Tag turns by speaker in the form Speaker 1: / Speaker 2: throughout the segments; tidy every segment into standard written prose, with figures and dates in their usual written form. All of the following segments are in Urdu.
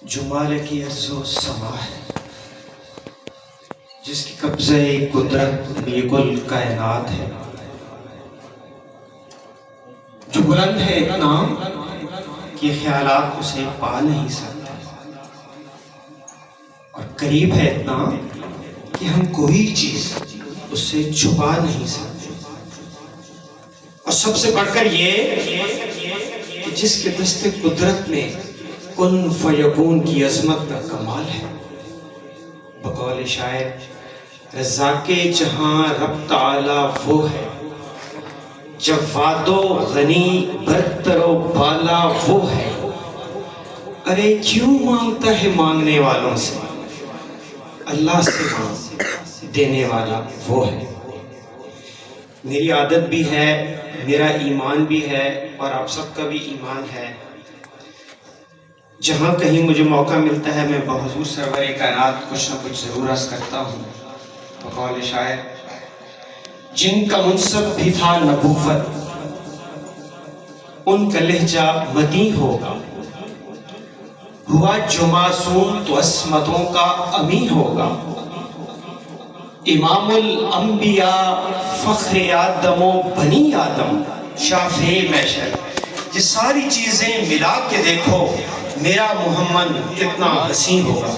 Speaker 1: جو مالک ارض و سما ہے، جس کی قبضہ قدرت یہ کل کائنات ہے، جو بلند ہے اتنا کہ خیالات اسے پا نہیں سکتے، اور قریب ہے اتنا کہ ہم کوئی چیز اس سے چھپا نہیں سکتے، اور سب سے بڑھ کر یہ کہ جس کے دست قدرت میں کن فیکون کی عظمت کا کمال ہے۔ بقول شاعر، رزاق جہاں رب تعالی وہ ہے، جواد و غنی برتر و بالا وہ ہے، ارے کیوں مانگتا ہے مانگنے والوں سے، اللہ سے مانگ دینے والا وہ ہے۔ میری عادت بھی ہے، میرا ایمان بھی ہے، اور آپ سب کا بھی ایمان ہے، جہاں کہیں مجھے موقع ملتا ہے میں بحضور سرور کائنات کچھ نہ کچھ ضرور عرض کرتا ہوں۔ بقول شاعر، جن کا منصب بھی تھا نبوت، ان کا لہجہ مدی ہوگا، ہوا جو معصوم تو عصمتوں کا امی ہوگا، امام الانبیاء فخر آدم و بنی آدم شافع محشر۔ یہ ساری چیزیں ملا کے دیکھو، میرا محمد کتنا حسین ہوگا۔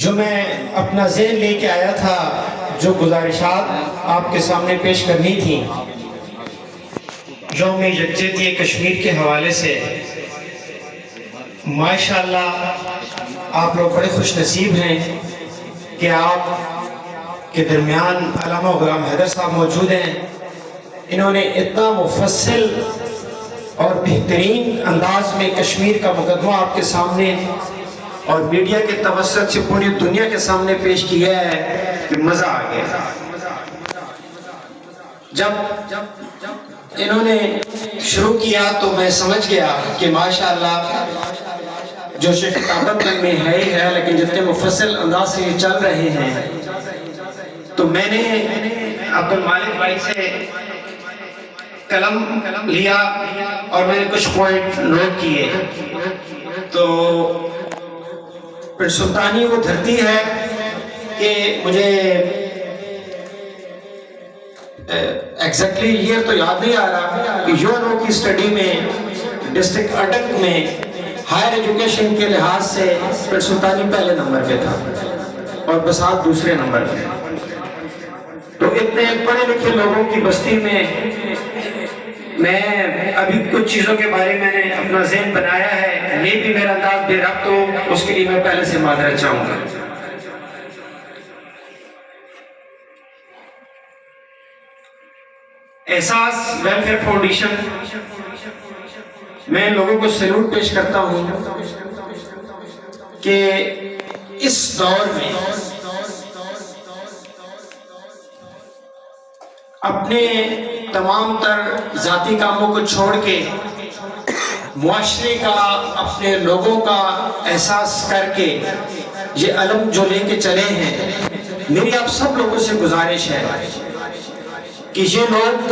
Speaker 1: جو میں اپنا ذہن لے کے آیا تھا، جو گزارشات آپ کے سامنے پیش کرنی تھی، یوم یکجہتی کشمیر کے حوالے سے، ماشاءاللہ آپ لوگ بڑے خوش نصیب ہیں کہ آپ کے درمیان علامہ غلام حیدر صاحب موجود ہیں۔ انہوں نے اتنا مفصل اور بہترین انداز میں کشمیر کا مقدمہ آپ کے سامنے اور میڈیا کے توسط سے پوری دنیا کے سامنے پیش کیا ہے کہ مزہ آ گیا۔ جب انہوں نے شروع کیا تو میں سمجھ گیا کہ ماشاءاللہ جو شیخ طاقت میں ہے ہی ہے، لیکن جتنے مفصل انداز سے یہ چل رہے ہیں، تو میں نے عبد المالک بھائی سے قلم لیا اور میں نے کچھ پوائنٹ نوٹ کیے۔ تو پھر سلطانی وہ دھرتی ہے کہ مجھے ایگزیکٹلی یہ تو یاد نہیں آ رہا کہ یونو کی سٹڈی میں ڈسٹرکٹ اٹک میں ہائر ایجوکیشن کے لحاظ سے پھر سلطانی پہلے نمبر پہ تھا اور بساط دوسرے نمبر پہ۔ تو اتنے پڑھے لکھے لوگوں کی بستی میں میں ابھی کچھ چیزوں کے بارے میں نے اپنا ذہن بنایا ہے، یہ بھی میرا انداز بے ربط ہو، اس کے لیے میں پہلے سے معذرت چاہوں گا۔ احساس ویلفیئر فاؤنڈیشن، میں لوگوں کو سیلوٹ پیش کرتا ہوں کہ اس دور میں اپنے تمام تر ذاتی کاموں کو چھوڑ کے معاشرے کا، اپنے لوگوں کا احساس کر کے یہ علم جو لے کے چلے ہیں، میری آپ سب لوگوں سے گزارش ہے کہ یہ لوگ،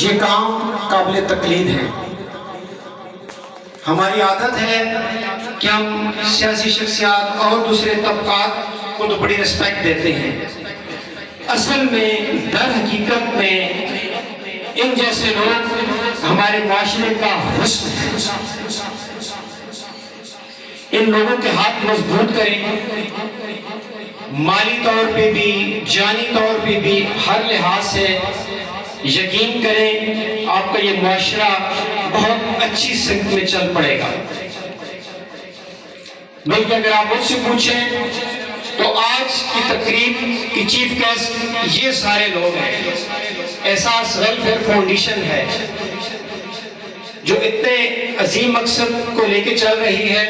Speaker 1: یہ کام قابل تقلید ہیں۔ ہماری عادت ہے کہ ہم سیاسی شخصیات اور دوسرے طبقات کو تو بڑی رسپیکٹ دیتے ہیں، اصل میں در حقیقت میں ان جیسے لوگ ہمارے معاشرے کا حسن ہے۔ ان لوگوں کے ہاتھ مضبوط کریں، مالی طور پہ بھی، جانی طور پہ بھی، ہر لحاظ سے یقین کریں آپ کا یہ معاشرہ بہت اچھی سمت میں چل پڑے گا۔ بلکہ اگر آپ مجھ سے پوچھیں تو آج کی تقریب کی چیف گیسٹ یہ سارے لوگ ہیں۔ احساس ویلفیئر فاؤنڈیشن ہے جو اتنے عظیم مقصد کو لے کے چل رہی ہے۔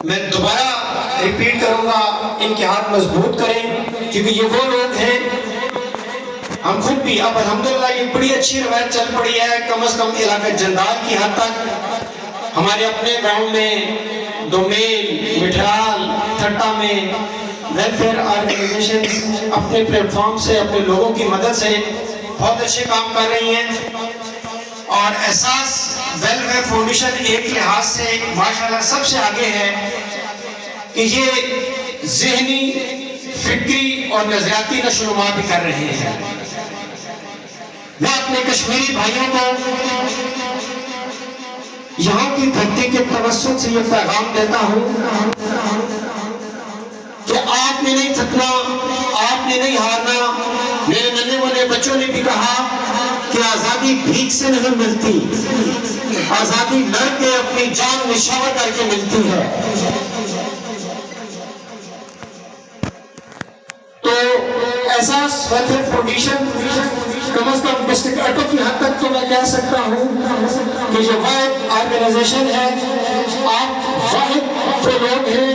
Speaker 1: میں دوبارہ ریپیٹ کروں گا، ان کے ہاتھ مضبوط کریں، کیونکہ یہ وہ لوگ ہیں، ہم خود بھی اب الحمدللہ یہ بڑی اچھی روایت چل پڑی ہے، کم از کم علاقہ جندال کی حد تک ہمارے اپنے گاؤں میں، دومیل، مٹھال، تھٹا میں ویلفیئر آرگنائزیشن اپنے پلیٹ فارم سے، اپنے لوگوں کی مدد سے بہت اچھے کام کر رہی ہیں، اور احساس ویلفیئر فاؤنڈیشن ایک لحاظ سے ماشاءاللہ سب سے آگے ہے کہ یہ ذہنی، فکری اور نظریاتی نشو و نما بھی کر رہے ہیں۔ میں اپنے کشمیری بھائیوں کو یہاں کی دھرتی کے توسط سے یہ پیغام دیتا ہوں کہ آپ نے نہیں تھکنا، آپ نے نہیں ہارنا۔ میرے ننھے والے بچوں نے بھی کہا کہ آزادی بھیک سے نہیں ملتی، آزادی لڑ کے اپنی جان نشاور کر کے ملتی ہے۔ تو احساس ویلفیئر فاؤنڈیشن کم از کم ڈسٹرکٹ اٹو کی حد تک تو میں کہہ سکتا ہوں کہ یہ واحد آرگنائزیشن ہے، آپ واحد جو لوگ ہیں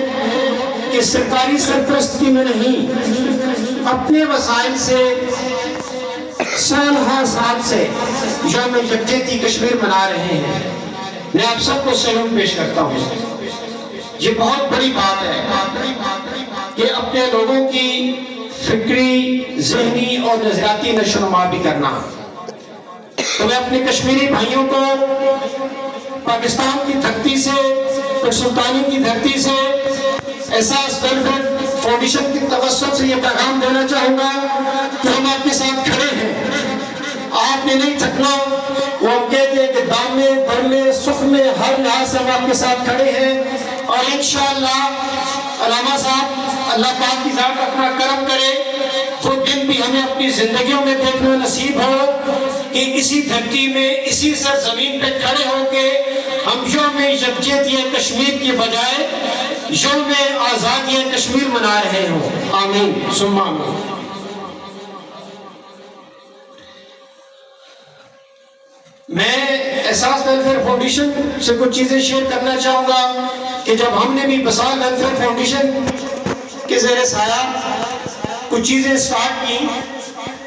Speaker 1: کہ سرکاری سرپرستی میں نہیں، اپنے وسائل سے سال ہر سال سے یوم یکجہتی کشمیر منا رہے ہیں۔ میں آپ سب کو سلام پیش کرتا ہوں۔ یہ بہت بڑی بات ہے کہ اپنے لوگوں کی فکری، ذہنی اور نظریاتی نشو و نما بھی کرنا۔ تو میں اپنے کشمیری بھائیوں کو پاکستان کی دھرتی سے، سلطانی کی دھرتی سے احساس ویلفیئر فاؤنڈیشن کی توسط سے یہ پیغام دینا چاہوں گا کہ ہم آپ کے ساتھ کھڑے ہیں، آپ نے نہیں تھکنا۔ وہ ہم کہتے ہیں کہ دام میں، بر میں، سکھ میں، ہر لحاظ سے ہم آپ کے ساتھ کھڑے ہیں، اور انشاءاللہ علامہ صاحب اللہ پاک کی ذات اپنا کرم کرے وہ دن بھی ہمیں اپنی زندگیوں میں دیکھنا نصیب ہو کہ اسی دھرتی میں، اسی سرزمین پہ کھڑے ہو کے ہم یوم یکجہتی کشمیر کی بجائے یوم آزادی کشمیر منا رہے ہوں۔ آمین ثم آمین۔ میں احساس ویلفیئر فاؤنڈیشن سے کچھ چیزیں شیئر کرنا چاہوں گا کہ جب ہم نے بھی بسال ویلفیئر فاؤنڈیشن کے زیر سایہ کچھ چیزیں سٹارٹ کی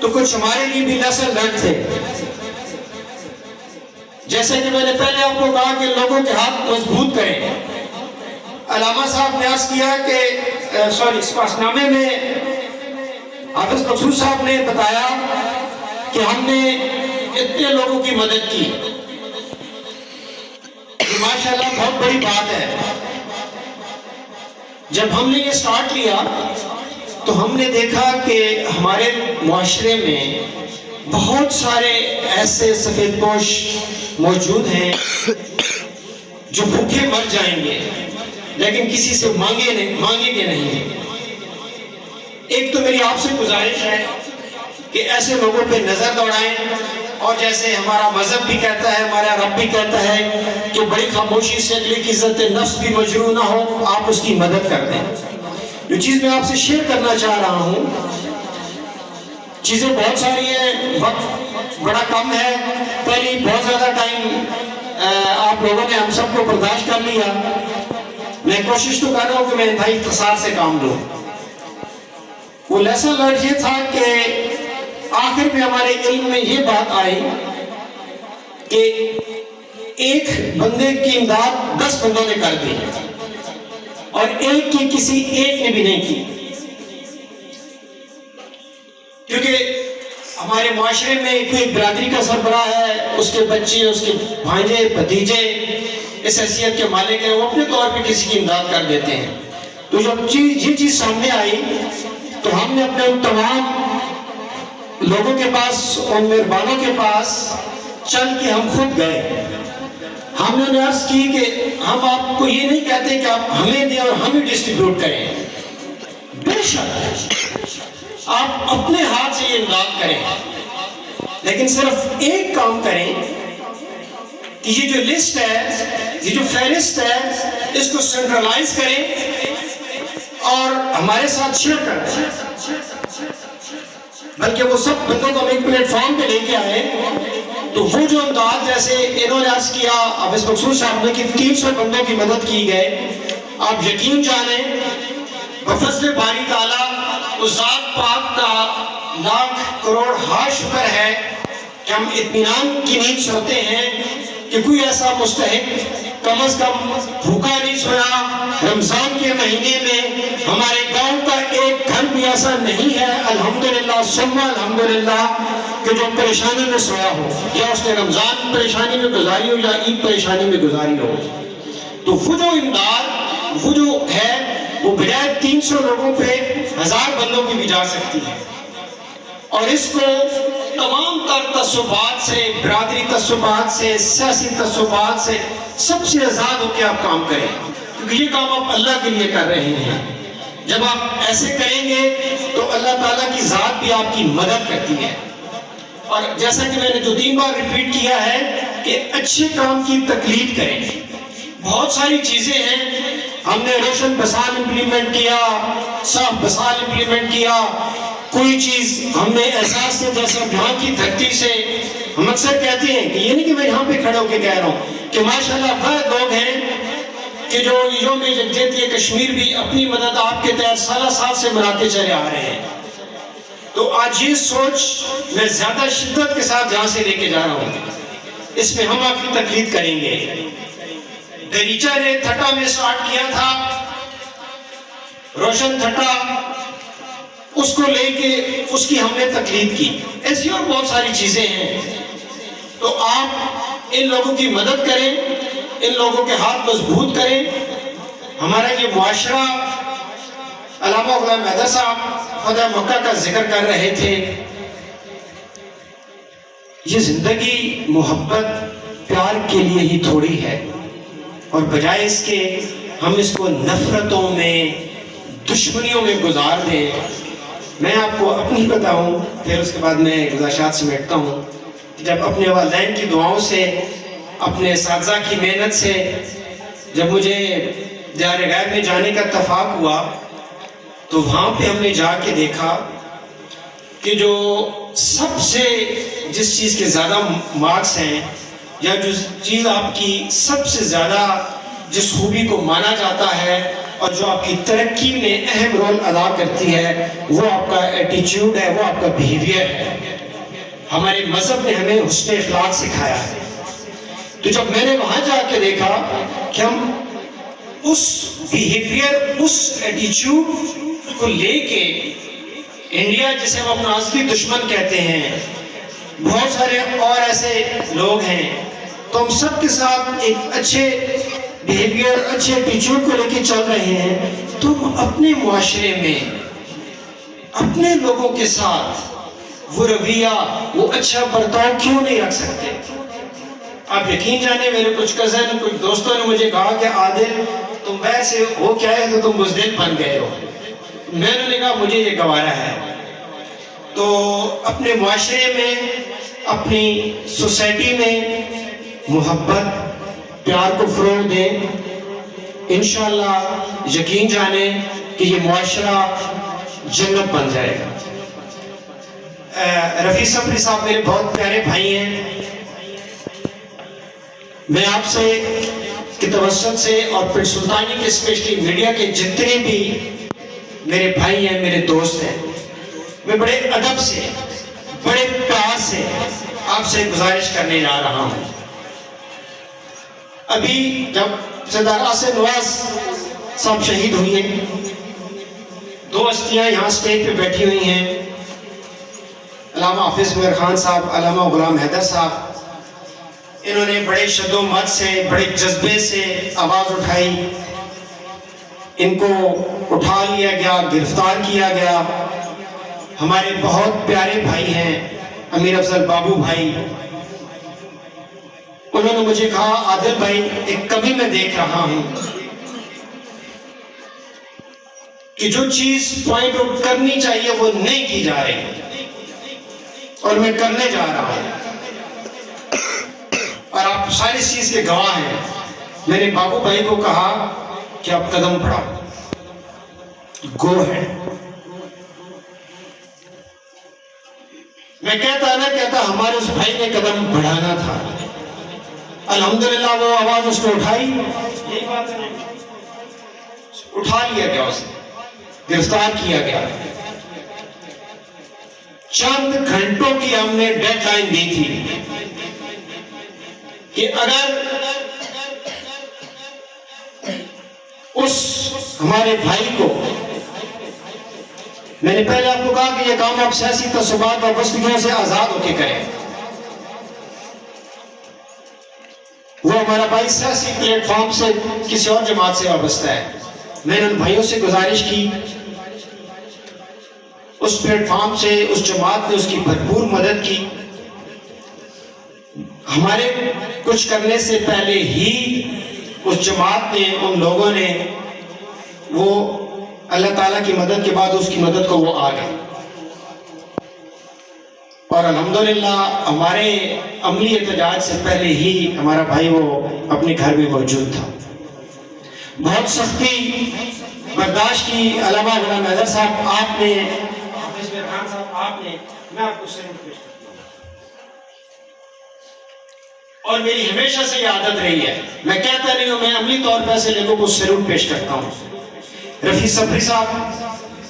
Speaker 1: تو کچھ ہمارے لیے بھی لیسن لرن تھے۔ جیسے کہ میں نے پہلے آپ کو کہا کہ لوگوں کے ہاتھ مضبوط کریں۔ علامہ صاحب نے عرض کیا کہ اس پاس نامے میں حافظ مقصود صاحب نے بتایا کہ ہم نے اتنے لوگوں کی مدد کی، یہ ماشاءاللہ بہت بڑی بات ہے۔ جب ہم نے یہ سٹارٹ لیا تو ہم نے دیکھا کہ ہمارے معاشرے میں بہت سارے ایسے سفید پوش موجود ہیں جو بھوکے مر جائیں گے لیکن کسی سے مانگیں گے نہیں۔ ایک تو میری آپ سے گزارش ہے کہ ایسے لوگوں پہ نظر دوڑائیں، اور جیسے ہمارا مذہب بھی کہتا ہے، ہمارا رب بھی کہتا ہے کہ بڑی خاموشی سے اگلے کی عزت نفس بھی مجروح نہ ہو، آپ اس کی مدد کر دیں۔ جو چیز میں آپ سے شیئر کرنا چاہ رہا ہوں، چیزیں بہت ساری ہیں، وقت بڑا کم ہے، پہلی بہت زیادہ ٹائم آپ لوگوں نے ہم سب کو برداشت کر لیا۔ میں کوشش تو کر رہا ہوں کہ میں انتہائی اختصار سے کام لوں۔ وہ لیسن لرن یہ تھا کہ آخر میں ہمارے علم میں یہ بات آئی کہ ایک بندے کی امداد 10 بندوں نے کر دی اور ایک کی کسی ایک نے بھی نہیں کی، کیونکہ ہمارے معاشرے میں کوئی برادری کا سربراہ ہے، اس کے بچے، اس کے بھانجے، بھتیجے اس حیثیت کے مالک ہیں، وہ اپنے طور پہ کسی کی امداد کر دیتے ہیں۔ تو جب یہ چیز سامنے آئی تو ہم نے اپنے ان تمام لوگوں کے پاس، ان مہربانوں کے پاس چل کے ہم خود گئے۔ ہم نے عرض کی کہ ہم آپ کو یہ نہیں کہتے کہ آپ ہمیں دیں اور ہم ہی ڈسٹریبیوٹ کریں، بے شک آپ اپنے ہاتھ سے یہ امداد کریں، لیکن صرف ایک کام کریں کہ یہ جو لسٹ ہے، یہ جو فہرست ہے، اس کو سینٹرلائز کریں اور ہمارے ساتھ شیئر کریں، بلکہ وہ سب بندوں کو ہم ایک پلیٹ فارم پہ لے کے آئے۔ تو وہ جو امداد جیسے انہوں نے عرض کیا، حافظ مقصود صاحب نے کہ 300 بندوں کی مدد کی گئے، آپ یقین جانیں بفضل باری تعالیٰ اس ذات پاک کا لاکھ کروڑ ہاں شکر ہے کہ ہم اطمینان کی نیند سوتے ہیں کہ کوئی ایسا مستحق کم از کم بھوکا نہیں سویا۔ رمضان کے مہینے میں ہمارے گاؤں کا ایک گھر بھی ایسا
Speaker 2: ایسا نہیں ہے الحمدللہ ثم الحمدللہ کہ جو پریشانی میں سویا ہو، یا اس نے رمضان پریشانی میں گزاری ہو یا عید پریشانی میں گزاری ہو، تو وہ جو امداد وہ جو ہے وہ بجائے 300 لوگوں پہ 1000 بندوں کی بھی جا سکتی ہے، اور اس کو تمام تر تعصبات سے، برادری تعصبات سے، سیاسی تعصبات سے سب سے آزاد ہو کے آپ کام کریں، کیونکہ یہ کام آپ اللہ کے لیے کر رہے ہیں۔ جب آپ ایسے کریں گے تو اللہ تعالیٰ کی ذات بھی آپ کی مدد کرتی ہے، اور جیسا کہ میں نے 2-3 بار ریپیٹ کیا ہے کہ اچھے کام کی تقلید کریں۔ بہت ساری چیزیں ہیں، ہم نے روشن بسال امپلیمنٹ کیا، صاف بسال امپلیمنٹ کیا، کوئی چیز ہم نے احساس سے، جیسا یہاں کی دھرتی سے ہم اکثر کہتے ہیں کہ یہ نہیں کہ میں یہاں پہ کھڑا ہو کے کہہ رہا ہوں کہ ماشاءاللہ وہ لوگ ہیں کہ جو یوم یکجہتی کشمیر بھی اپنی مدد آپ کے تحت سالہ سال سے مناتے چلے آ رہے ہیں۔ تو آج یہ سوچ میں زیادہ شدت کے ساتھ یہاں سے لے کے جا رہا ہوں، اس میں ہم آپ کی تقلید کریں گے۔ دریچہ نے تھٹا میں سٹارٹ کیا تھا، روشن تھٹا، اس کو لے کے اس کی ہم نے تقلید کی، ایسی اور بہت ساری چیزیں ہیں۔ تو آپ ان لوگوں کی مدد کریں، ان لوگوں کے ہاتھ مضبوط کریں۔ ہمارا یہ معاشرہ، علامہ غلام حیدر صاحب فتح مکہ کا ذکر کر رہے تھے، یہ زندگی محبت پیار کے لیے ہی تھوڑی ہے، اور بجائے اس کے ہم اس کو نفرتوں میں، دشمنیوں میں گزار دیں۔ میں آپ کو اپنی بتاؤں، پھر اس کے بعد میں گزارشات سمیٹتا ہوں۔ جب اپنے والدین کی دعاؤں سے، اپنے اساتذہ کی محنت سے جب مجھے دیار غیب میں جانے کا اتفاق ہوا، تو وہاں پہ ہم نے جا کے دیکھا کہ جو سب سے جس چیز کے زیادہ مارکس ہیں، یا جو چیز آپ کی سب سے زیادہ جس خوبی کو مانا جاتا ہے اور جو آپ کی ترقی میں اہم رول ادا کرتی ہے، وہ آپ کا ایٹیچیوڈ ہے، وہ آپ کا بیہیویئر ہے۔ ہمارے مذہب نے ہمیں حسن اخلاق سکھایا ہے۔ تو جب میں نے وہاں جا کے دیکھا کہ ہم اس بیہیویئر، اس ایٹیچیوڈ کو لے کے انڈیا، جسے ہم اپنا اصلی دشمن کہتے ہیں، بہت سارے اور ایسے لوگ ہیں، تو ہم سب کے ساتھ ایک اچھے بیہیویئر، اچھے ایٹیچیوڈ کو لے کے چل رہے ہیں، تو ہم اپنے معاشرے میں اپنے لوگوں کے ساتھ وہ رویہ، وہ اچھا برتاؤ کیوں نہیں رکھ سکتے؟ آپ یقین جانے، میرے کچھ کزن، کچھ دوستوں نے مجھے کہا کہ عادل تم ویسے ہو کیا ہے تو تم بزدل بن گئے ہو۔ میں نے کہا مجھے یہ گوارا ہے۔ تو اپنے معاشرے میں، اپنی سوسائٹی میں محبت، پیار کو فروغ دیں۔ انشاءاللہ یقین جانیں کہ یہ معاشرہ جنت بن جائے گا۔ رفیع صفری صاحب میرے بہت پیارے بھائی ہیں، میں آپ سے کی توسط سے اور پھر سلطانی کے اسپیشلی میڈیا کے جتنے بھی میرے بھائی ہیں، میرے دوست ہیں، میں بڑے ادب سے، بڑے پیار سے آپ سے گزارش کرنے جا رہا ہوں۔ ابھی جب سردار آصف نواز صاحب شہید ہوئے، 2 ہستیاں یہاں سٹیج پہ بیٹھی ہوئی ہیں، علامہ حافظ میر خان صاحب، علامہ غلام حیدر صاحب، انہوں نے بڑے شد و مت سے، بڑے جذبے سے آواز اٹھائی، ان کو اٹھا لیا گیا، گرفتار کیا گیا۔ ہمارے بہت پیارے بھائی ہیں امیر افضل بابو بھائی، انہوں نے مجھے کہا عادل بھائی ایک کمی میں دیکھ رہا ہوں کہ جو چیز پوائنٹ آؤٹ کرنی چاہیے وہ نہیں کی جا رہی، اور میں کرنے جا رہا ہوں، اور آپ ساری اس چیز کے گواہ ہیں۔ میں نے بابو بھائی کو کہا کہ آپ قدم بڑھاؤ، گو ہے۔ میں کہتا ہمارے اس بھائی نے قدم بڑھانا تھا۔ الحمدللہ وہ آواز اس نے اٹھائی، یہی بات ہے، اٹھا لیا گیا، اسے گرفتار کیا گیا۔ چند گھنٹوں کی ہم نے ڈیڈ لائن دی تھی کہ اگر اس ہمارے بھائی کو میں نے پہلے آپ کو کہا کہ یہ کام آپ سیاسی تعصبات اور وابستگیوں سے آزاد ہو کے کریں. وہ ہمارا بھائی سیاسی پلیٹ فارم سے کسی اور جماعت سے وابستہ ہے. میں نے ان بھائیوں سے گزارش کی، اس پلیٹ فارم سے اس جماعت نے اس کی بھرپور مدد کی. ہمارے کچھ کرنے سے پہلے ہی اس جماعت نے، ان لوگوں نے، وہ اللہ تعالیٰ کی مدد کے بعد اس کی مدد کو وہ آ گئے. اور الحمدللہ ہمارے عملی احتجاج سے پہلے ہی ہمارا بھائی وہ اپنے گھر میں موجود تھا. بہت سختی برداشت کی. علامہ غلام حیدر صاحب آپ نے، حافظ برہان صاحب آپ نے، میں آپ کو سلام پیش کرتا ہوں. اور میری ہمیشہ سے یہ عادت رہی ہے، میں کہتا نہیں ہوں، میں عملی طور پہ ایسے لوگوں کو سلوٹ پیش کرتا ہوں. رفیع صفری صاحب،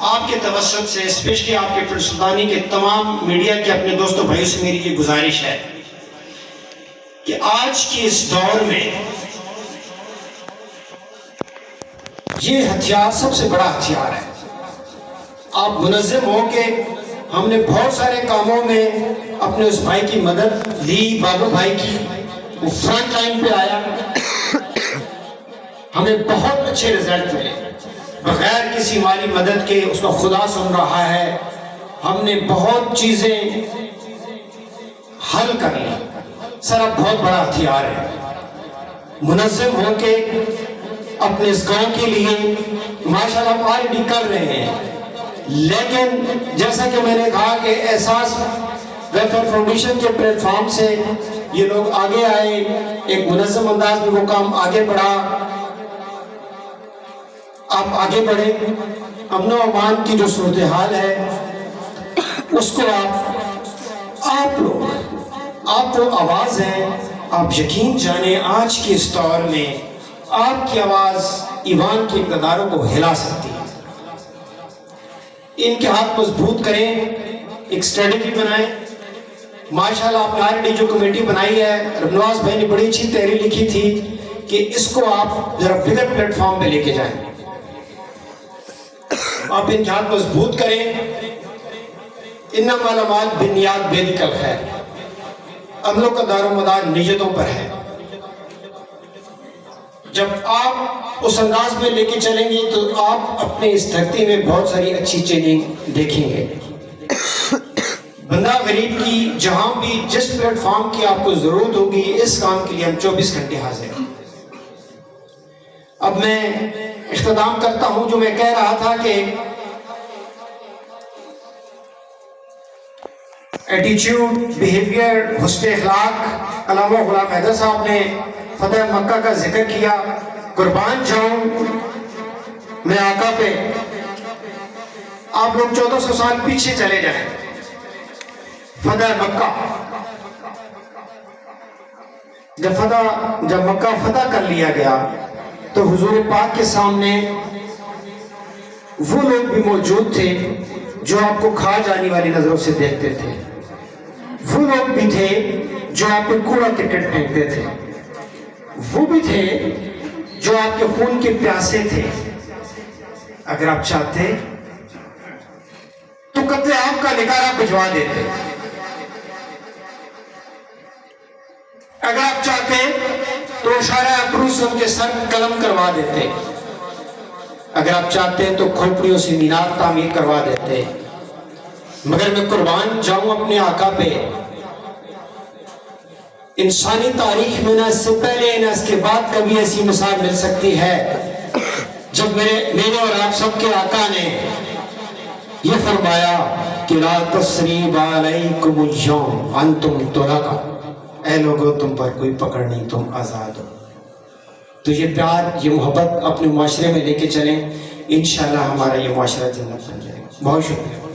Speaker 2: آپ کے توسط سے، اسپیشلی آپ کے پرنس سلطانی کے تمام میڈیا کے اپنے دوستوں بھائیوں سے میری یہ گزارش ہے کہ آج کے اس دور میں یہ ہتھیار سب سے بڑا ہتھیار ہے. آپ منظم ہو کے، ہم نے بہت سارے کاموں میں اپنے اس بھائی کی مدد لی، بابو بھائی کی، وہ فرنٹ لائن پہ آیا، ہمیں بہت اچھے رزلٹ ملے. بغیر کسی مالی مدد کے اس کا خدا سن رہا ہے. ہم نے بہت چیزیں حل کر لی. سر اب بہت بڑا ہتھیار ہے. منظم ہو کے اپنے اس گاؤں کے لیے ماشاءاللہ ہم آلریڈی کر رہے ہیں. لیکن جیسا کہ میں نے کہا کہ احساس ویلفیئر فاؤنڈیشن کے پلیٹ فارم سے یہ لوگ آگے آئے، ایک منظم انداز میں وہ کام آگے بڑھا. آپ آگے بڑھیں. امن و امان کی جو صورتحال ہے اس کو آپ لوگ، آپ وہ آواز ہیں. آپ یقین جانیں آج کے اس دور میں آپ کی آواز ایوان کے اقتداروں کو ہلا سکتی ہے. ان کے ہاتھ مضبوط کریں، ایک اسٹریٹجی بنائیں. ماشاءاللہ آپ نے آلریڈی جو کمیٹی بنائی ہے، ربنواز بھائی نے بڑی اچھی تحریر لکھی تھی کہ اس کو آپ ذرا بگر پلیٹ فارم پہ لے کے جائیں. آپ ان کے ہاتھ مضبوط کریں. انما الاعمال بالنیات بید الخیر. عملوں کا دار و مدار نیتوں پر ہے. جب آپ اس انداز میں لے کے چلیں گے تو آپ اپنے اس دھرتی میں بہت ساری اچھی چیزیں دیکھیں گے. بندہ غریب کی جہاں بھی جس پلیٹ فارم کی آپ کو ضرورت ہوگی، اس کام کے لیے ہم 24 گھنٹے حاضر ہیں. اب میں اختتام کرتا ہوں. جو میں کہہ رہا تھا کہ ایٹیچیوڈ، بیہیویئر، حسن اخلاق. علامہ غلام حیدر صاحب نے فتح مکہ کا ذکر کیا. قربان جاؤں میں آقا پہ. آپ لوگ 1400 سال پیچھے چلے جائیں. فتح مکہ، جب مکہ فتح کر لیا گیا تو حضور پاک کے سامنے وہ لوگ بھی موجود تھے جو آپ کو کھا جانے والی نظروں سے دیکھتے تھے. وہ لوگ بھی تھے جو آپ پہ کوڑا کرکٹ پھینکتے تھے. وہ بھی تھے جو آپ کے خون کے پیاسے تھے. اگر آپ چاہتے تو قتل عام کا نکارہ بھجوا دیتے. اگر آپ چاہتے تو اشارہ ابرو سے ان کے سر قلم کروا دیتے. اگر آپ چاہتے تو کھوپڑیوں سے مینار تعمیر کروا دیتے. مگر میں قربان جاؤں اپنے آقا پہ. انسانی تاریخ میں نہ اس سے پہلے نہ اس کے بعد کبھی ایسی مثال مل سکتی ہے جب میرے اور آپ سب کے آقا نے یہ فرمایا کہ لا تثریب علیکم اليوم انتم طلقاء. اے لوگو تم پر کوئی پکڑ نہیں، تم آزاد ہو. تو یہ پیار، یہ محبت اپنے معاشرے میں لے کے چلیں. انشاءاللہ ہمارا یہ معاشرہ جنت بن جائے گا. بہت شکریہ.